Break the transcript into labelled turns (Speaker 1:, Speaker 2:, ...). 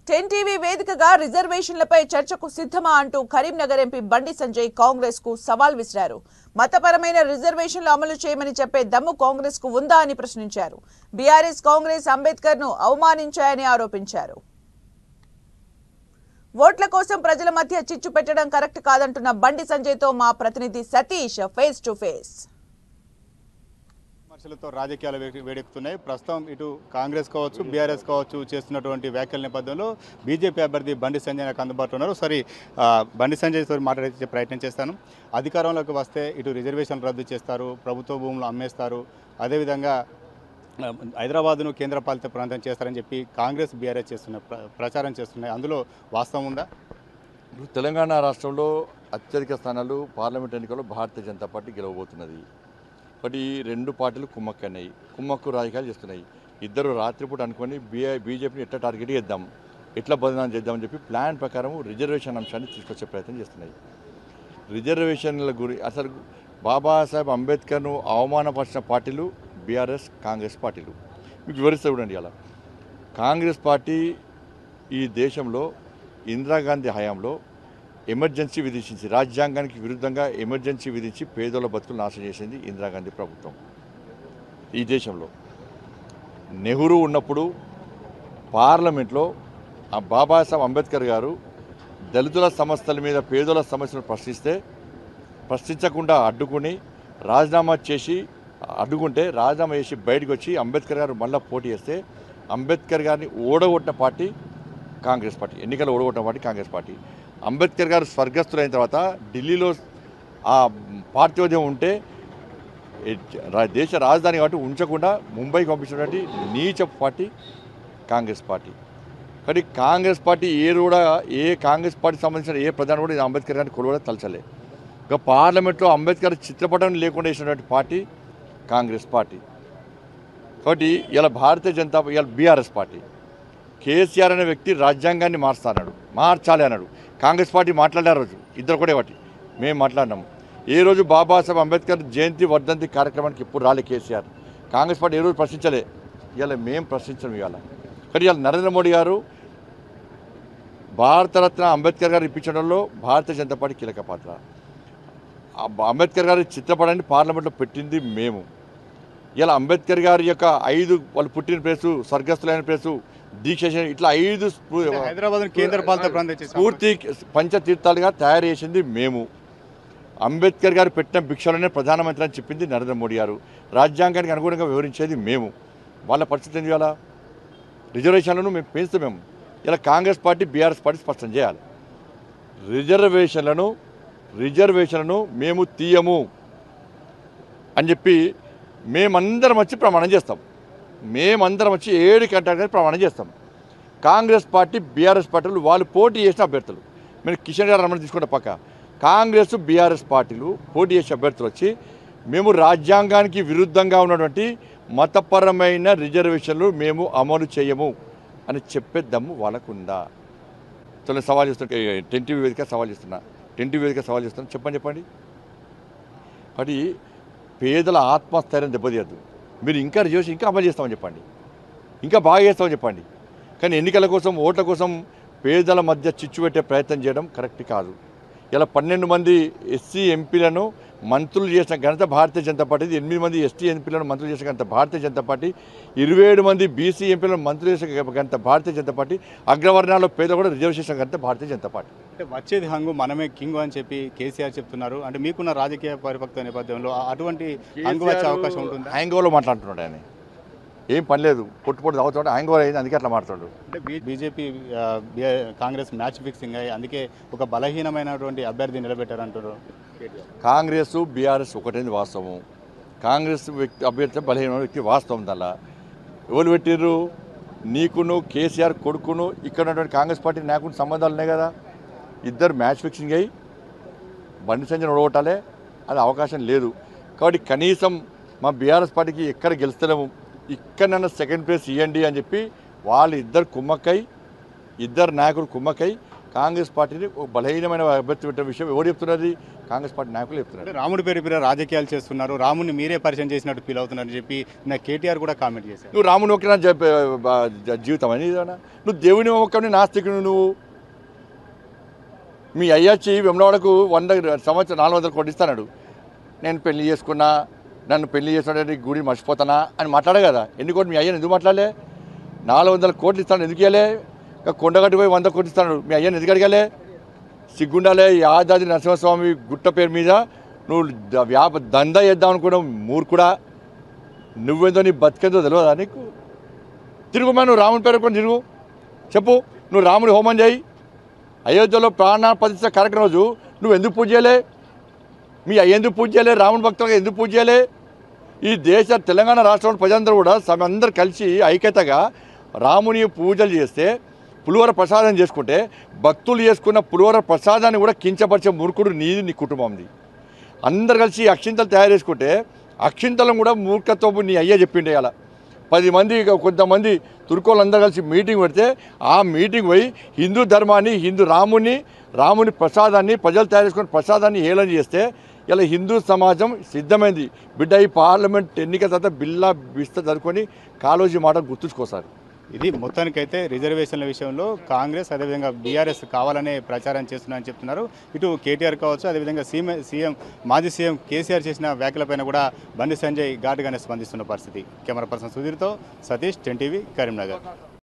Speaker 1: 10 TV వేదికగా రిజర్వేషన్లపై చర్చకు సిద్ధమా అంటూ కరీంనగర్ ఎంపీ బండి సంజయ్ కాంగ్రెస్ కు సవాల్ విసిరారు. మతపరమైన రిజర్వేషన్లు అమలు చేయమని చెప్పే దమ్ము కాంగ్రెస్ కు ఉందా అని ప్రశ్నించారు. బీఆర్ఎస్ కాంగ్రెస్ అంబేద్కర్ ను అవమానించాయని ఆరోపించారు. ఓట్ల కోసం ప్రజల మధ్య చిచ్చు పెట్టడం కరెక్ట్ కాదంటున్న బండి సంజయ్ తో మా ప్రతినిధి సతీష్ ఫేస్ టు ఫేస్.
Speaker 2: విమర్శలతో రాజకీయాలు వేడెక్కుతున్నాయి. ప్రస్తుతం ఇటు కాంగ్రెస్ కావచ్చు, బీఆర్ఎస్ కావచ్చు చేస్తున్నటువంటి వ్యాఖ్యల నేపథ్యంలో బీజేపీ అభ్యర్థి బండి సంజయ్ నాకు అందుబాటులో ఉన్నారు. సరే, బండి సంజయ్తో మాట్లాడే ప్రయత్నం చేస్తాను. అధికారంలోకి వస్తే ఇటు రిజర్వేషన్లు రద్దు చేస్తారు, ప్రభుత్వ భూములు అమ్మేస్తారు, అదేవిధంగా హైదరాబాద్ను కేంద్రపాలిత ప్రాంతం చేస్తారని చెప్పి కాంగ్రెస్ బీఆర్ఎస్ ప్రచారం చేస్తున్నాయి. అందులో వాస్తవం ఉందా?
Speaker 3: ఇప్పుడు తెలంగాణ రాష్ట్రంలో అత్యధిక స్థానాలు పార్లమెంట్ ఎన్నికల్లో భారతీయ జనతా పార్టీ గెలవబోతున్నది. బట్ ఈ రెండు పార్టీలు కుమ్మక్కన్నాయి, కుమ్మక్కు రాజకీయాలు చేస్తున్నాయి. ఇద్దరు రాత్రిపూట అనుకొని బీజేపీని ఎట్లా టార్గెట్ చేద్దాం, ఎట్లా బదనాం చేద్దామని చెప్పి ప్లాన్ ప్రకారం రిజర్వేషన్ అంశాన్ని తీసుకొచ్చే ప్రయత్నం చేస్తున్నాయి. రిజర్వేషన్ల అసలు బాబాసాహెబ్ అంబేద్కర్ను అవమానపరిచిన పార్టీలు బీఆర్ఎస్, కాంగ్రెస్ పార్టీలు. మీకు వివరిస్తే చూడండి. అలా కాంగ్రెస్ పార్టీ ఈ దేశంలో ఇందిరాగాంధీ హయాంలో ఎమర్జెన్సీ విధించింది. రాజ్యాంగానికి విరుద్ధంగా ఎమర్జెన్సీ విధించి పేదోళ్ళ బతుకులు నాశనం చేసింది ఇందిరాగాంధీ ప్రభుత్వం. ఈ దేశంలో నెహ్రూ ఉన్నప్పుడు పార్లమెంట్లో ఆ బాబాసాహెబ్ అంబేద్కర్ గారు దళితుల సమస్యల మీద, పేదోళ్ళ సమస్యలను ప్రశ్నించకుండా అడ్డుకుని రాజీనామా చేసి రాజీనామా చేసి బయటకు వచ్చి అంబేద్కర్ గారు మళ్ళీ పోటీ చేస్తే అంబేద్కర్ గారిని ఓడగొట్టిన పార్టీ కాంగ్రెస్ పార్టీ. ఎన్నికలు ఓడగొట్టిన పార్టీ కాంగ్రెస్ పార్టీ. అంబేద్కర్ గారు స్వర్గస్థులైన తర్వాత ఢిల్లీలో ఆ పార్థివోద్యమం ఉంటే దేశ రాజధాని కాబట్టి ఉంచకుండా ముంబైకి పంపించినటువంటి నీచ పార్టీ కాంగ్రెస్ పార్టీ. కానీ కాంగ్రెస్ పార్టీ కాంగ్రెస్ పార్టీకి సంబంధించిన ఏ ప్రధాని కూడా అంబేద్కర్ గారిని కొలువలో తలచలే. ఇంకా పార్లమెంట్లో అంబేద్కర్ చిత్రపటం లేకుండా వేసినటువంటి పార్టీ కాంగ్రెస్ పార్టీ. కాబట్టి ఇలా బీఆర్ఎస్ పార్టీ కేసీఆర్ అనే వ్యక్తి రాజ్యాంగాన్ని మార్చాలి అన్నాడు. కాంగ్రెస్ పార్టీ మాట్లాడారు. రోజు ఇద్దరు కూడా వాటి మేము మాట్లాడినాము. ఏ రోజు బాబాసాహెబ్ అంబేద్కర్ జయంతి వర్ధంతి కార్యక్రమానికి ఇప్పుడు రాలే కేసీఆర్. కాంగ్రెస్ పార్టీ ఏ రోజు ప్రశ్నించలే. ఇలా మేము ప్రశ్నించడం ఇవాళ. కానీ ఇవాళ నరేంద్ర మోడీ గారు భారతరత్న అంబేద్కర్ గారు ఇప్పించడంలో భారతీయ జనతా పార్టీ కీలక పాత్ర. అంబేద్కర్ గారి చిత్రపటాన్ని పార్లమెంట్లో పెట్టింది మేము. ఇలా అంబేద్కర్ గారి యొక్క 5 వాళ్ళు పుట్టిన ప్లేసు, స్వర్గస్థులైన ప్లేసు, దీక్ష, ఇట్లా 5
Speaker 2: హైదరాబాద్ కేంద్రపాలిత ప్రాంతం
Speaker 3: పూర్తి పంచతీర్థాలుగా తయారు చేసింది మేము. అంబేద్కర్ గారు పెట్టిన భిక్షలోనే ప్రధానమంత్రి అని చెప్పింది నరేంద్ర మోడీ గారు. రాజ్యాంగానికి అనుగుణంగా వివరించేది మేము. వాళ్ళ పరిస్థితి ఏంటి? ఇవాళ రిజర్వేషన్లను మేము పెంచుతాం. ఇలా కాంగ్రెస్ పార్టీ, బీఆర్ఎస్ పార్టీ స్పష్టం చేయాలి. రిజర్వేషన్లను మేము తీయము అని చెప్పి మేమందరం వచ్చి ప్రమాణం చేస్తాం. 7 గంటల ప్రమాణం చేస్తాం. కాంగ్రెస్ పార్టీ, బీఆర్ఎస్ పార్టీలు వాళ్ళు పోటీ చేసిన అభ్యర్థులు, మీరు కిషన్ గారు రమణ తీసుకుంటే పక్క కాంగ్రెస్, బీఆర్ఎస్ పార్టీలు పోటీ చేసిన అభ్యర్థులు వచ్చి మేము రాజ్యాంగానికి విరుద్ధంగా ఉన్నటువంటి మతపరమైన రిజర్వేషన్లు మేము అమలు చేయము అని చెప్పే దమ్ము వాళ్ళకుందా? సవాల్ చేస్తున్నా. 10 టీవీ వేదిక సవాల్ చేస్తున్నా. చెప్పండి. అది పేదల ఆత్మస్థైర్యం దెబ్బతీయద్దు. మీరు ఇంకా రిజర్వేషన్ ఇంకా అమలు చేస్తామని చెప్పండి, ఇంకా బాగా చేస్తామని చెప్పండి. కానీ ఎన్నికల కోసం, ఓట్ల కోసం పేదల మధ్య చిచ్చు పెట్టే ప్రయత్నం చేయడం కరెక్ట్ కాదు. ఇలా 12 మంది ఎస్సీ ఎంపీలను మంత్రులు చేసిన ఘనత భారతీయ జనతా పార్టీ, 8 మంది ఎస్టీ ఎంపీలను మంత్రులు చేసిన ఘనత భారతీయ జనతా పార్టీ, 27 మంది బీసీ ఎంపీలను మంత్రులు చేసిన ఘనత భారతీయ జనతా పార్టీ, అగ్రవర్ణాల్లో పేదలు కూడా రిజర్వేషన్ ఘనత భారతీయ జనతా పార్టీ.
Speaker 2: అంటే వచ్చేది హంగు, మనమే కింగు అని చెప్పి కేసీఆర్ చెప్తున్నారు. అంటే మీకున్న రాజకీయ పరిపక్వ నేపథ్యంలో అటువంటి హంగు వచ్చే అవకాశం ఉంటుంది?
Speaker 3: హ్యాంగోవర్లో మాట్లాడుతున్నాడు ఆయన. ఏం పని లేదు, పొట్టు తాగుతాడు, హ్యాంగోవర్ అయింది, అందుకే అట్లా మాట్లాడు.
Speaker 2: అంటే బీజేపీ, కాంగ్రెస్ మ్యాచ్ ఫిక్సింగ్ అయ్యి అందుకే ఒక బలహీనమైనటువంటి అభ్యర్థి నిలబెట్టారంటారు.
Speaker 3: కాంగ్రెస్, బీఆర్ఎస్ ఒకటైంది వాస్తవం. కాంగ్రెస్ అభ్యర్థి బలహీనమైన వ్యక్తి వాస్తవం. దానిలో ఎవరు పెట్టిర్రు? నీకును కేసీఆర్ కొడుకును ఇక్కడ ఉన్నటువంటి కాంగ్రెస్ పార్టీ నాయకుడికి సంబంధాలు ఉన్నాయి కదా. ఇద్దరు మ్యాచ్ ఫిక్సింగ్ అయ్యి బండి సంజయ్ ఓడగొట్టాలే, అది అవకాశం లేదు. కాబట్టి కనీసం మా బీఆర్ఎస్ పార్టీకి ఎక్కడ గెలుస్తలేము, ఇక్కడన్నా సెకండ్ ప్లేస్ ఇవ్వండి అని చెప్పి వాళ్ళు ఇద్దరు నాయకులు కుమ్మక్కై కాంగ్రెస్ పార్టీని ఒక బలహీనమైన అభ్యర్థి పెట్టిన విషయం ఎవరు చెప్తున్నది? కాంగ్రెస్ పార్టీ నాయకులు చెప్తున్నారు.
Speaker 2: అంటే రాముడి పేరు మీద రాజకీయాలు చేస్తున్నారు, రాముడిని మీరే పరిచయం చేసినట్టు ఫీల్ అవుతున్నారని చెప్పి నా కేటీఆర్ కూడా కామెంట్ చేశారు.
Speaker 3: నువ్వు రాముని ఒకే జీవితం అని ఇదేనా? నువ్వు దేవుని ఒక్కని నాస్తికుడు. నువ్వు మీ అయ్యచ్చి వెమ్లవాడకు 100 సంవత్సరం 400 కోట్లు ఇస్తాడు. నేను పెళ్లి చేసుకున్నా, నన్ను పెళ్లి చేసుకునే గుడి మర్చిపోతానా అని మాట్లాడే కదా. ఎన్ని కోట్లు మీ అయ్యని ఎందుకు మాట్లాడలే? 400 కోట్లు ఇస్తాడు ఎందుకు ఇవ్వలే? కొండగట్టు పోయి 100 కోట్లు ఇస్తాడు మీ అయ్యని ఎందుకు అడగాలే? సిగ్గుండాలే. యాదాద్రి నరసింహస్వామి గుట్ట పేరు మీద నువ్వు దందా చేద్దాం అనుకున్నావు మూర్ఖుడా. నువ్వేందో నీ బతికేందో తెలియదా నీకు? తిరుగుమా, నువ్వు రాముని పేరు కొని తిరుగు, చెప్పు. నువ్వు రాముడి హోమం చేయి. అయోధ్యలో ప్రాణ ప్రతిష్ఠ కార్యక్రమం రోజు నువ్వు ఎందుకు పూజ చేయలే? మీ ఎందుకు పూజ చేయలే? రాముని భక్తులుగా ఎందుకు పూజ చేయలే? ఈ దేశ తెలంగాణ రాష్ట్రంలో ప్రజలందరూ కూడా అందరూ కలిసి ఐక్యతగా రాముని పూజలు చేస్తే, పులిహోర ప్రసాదం చేసుకుంటే, భక్తులు చేసుకున్న పులిహోర ప్రసాదాన్ని కూడా కించపరిచే మూర్ఖుడు నీది, నీ కుటుంబంది. అందరు కలిసి అక్షింతలు తయారు చేసుకుంటే అక్షింతలను కూడా మూర్ఖత్వపు నీ అయ్యే చెప్పిండే. అలా 10 మంది కొంతమంది తుర్కోళ్ళందరూ కలిసి మీటింగ్ పెడితే ఆ మీటింగ్ పోయి హిందూ ధర్మాన్ని, రాముని ప్రసాదాన్ని, ప్రజలు తయారు చేసుకున్న ప్రసాదాన్ని హేళన చేస్తే ఇలా హిందూ సమాజం సిద్ధమైంది. బిడ్డ ఈ పార్లమెంట్ ఎన్నికల తర్వాత బిల్లా బిస్త జరుపుకొని కాలోజీ మాటలు గుర్తుంచుకోసారు.
Speaker 2: ఇది మొత్తానికైతే రిజర్వేషన్ల విషయంలో కాంగ్రెస్ అదేవిధంగా బీఆర్ఎస్ కావాలనే ప్రచారం చేస్తున్నారని చెప్తున్నారు. ఇటు కేటీఆర్ కావచ్చు, అదేవిధంగా మాజీ సీఎం కేసీఆర్ చేసిన వ్యాఖ్యలపైన కూడా బండి సంజయ్ ఘాటుగానే స్పందిస్తున్న పరిస్థితి. కెమెరా పర్సన్ సుధీర్తో సతీష్, 10 టీవీ, కరీంనగర్.